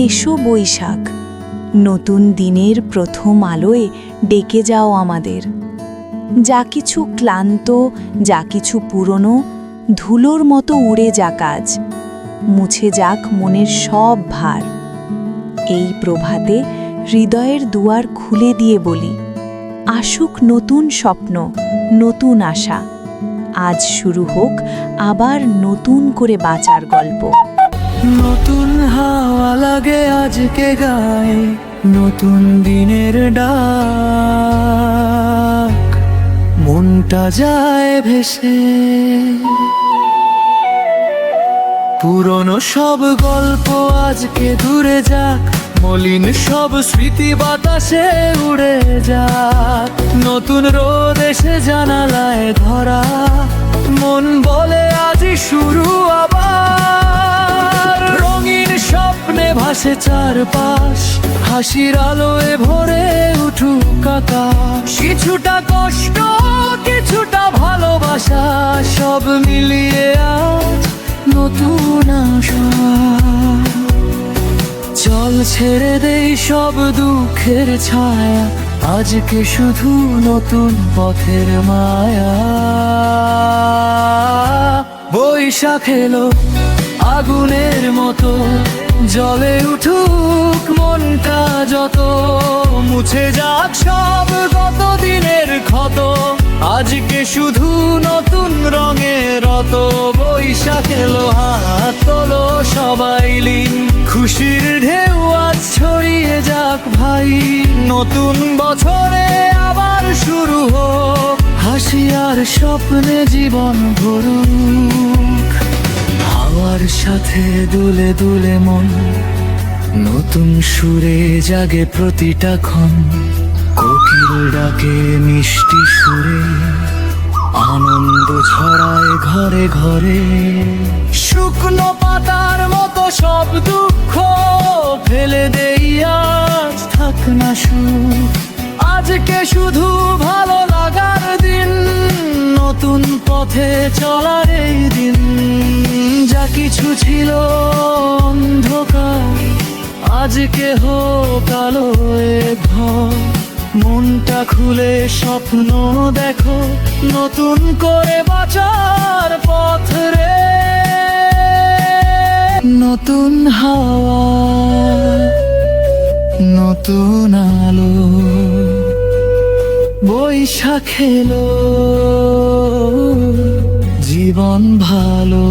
এসো বৈশাখ, নতুন দিনের প্রথম আলোয় ডেকে যাও আমাদের। যা কিছু ক্লান্ত, যা কিছু পুরনো, ধুলোর মতো উড়ে যাক আজ, মুছে যাক মনের সব ভার। এই প্রভাতে হৃদয়ের দুয়ার খুলে দিয়ে বলি, আসুক নতুন স্বপ্ন, নতুন আশা। আজ শুরু হোক আবার নতুন করে বাঁচার গল্প। নতুন হাওয়া লাগে আজকে গায়ে, নতুন দিনের ডাক, মনটা যায় ভেসে। পুরনো সব গল্প আজকে দূরে যাক, মলিন সব স্মৃতি বাতাসে উড়ে যাক। নতুন রোদ এসে জানালায় ধরা, মন বলে আজই শুরু আবার। রঙিন স্বপ্নে ভাসে চারপাশ, হাসির আলোয় ভরে উঠুক আকাশ। কিছুটা কষ্ট, কিছুটা ভালোবাসা, সব মিলিয়ে আজ নতুন আশা। চল ছেড়ে দেই সব দুঃখের ছায়া, আজকে শুধু নতুন পথের মায়া। বৈশাখ এলো আগুনের মতো, জ্বলে উঠুক মনটা যত। মুছে যাক সব গত দিনের ক্ষত, আজকে শুধু নতুন রঙের রত। বৈশাখ এলো, হাত তোলো সবাই লীন, খুশির ঢেউ আজ ছড়িয়ে যাক ভাই। নতুন বছরে আবার শুরু হোক, হাসি আর স্বপ্নে জীবন ভরুক। হাওয়ার সাথে দুলে দুলে মন, নতুন সুরে জাগে প্রতিটা ক্ষণ। কোকিল ডাকে মিষ্টি সুরে, আনন্দ ছড়ায় ঘরে ঘরে। শুকনো পাতার মতো সব দুঃখ ফেলে দেই আজ, থাক না সুখ। আজকে শুধু ভালো লাগার দিন, নতুন পথে চলার এই দিন। যা কিছু ছিল অন্ধকার, আজকে হোক আলোয় ভর। মনটা খুলে স্বপ্ন দেখো, নতুন করে বাঁচার পথ রে। নতুন হাওয়া, নতুন আলো, বৈশাখ এলো, জীবন ভালো।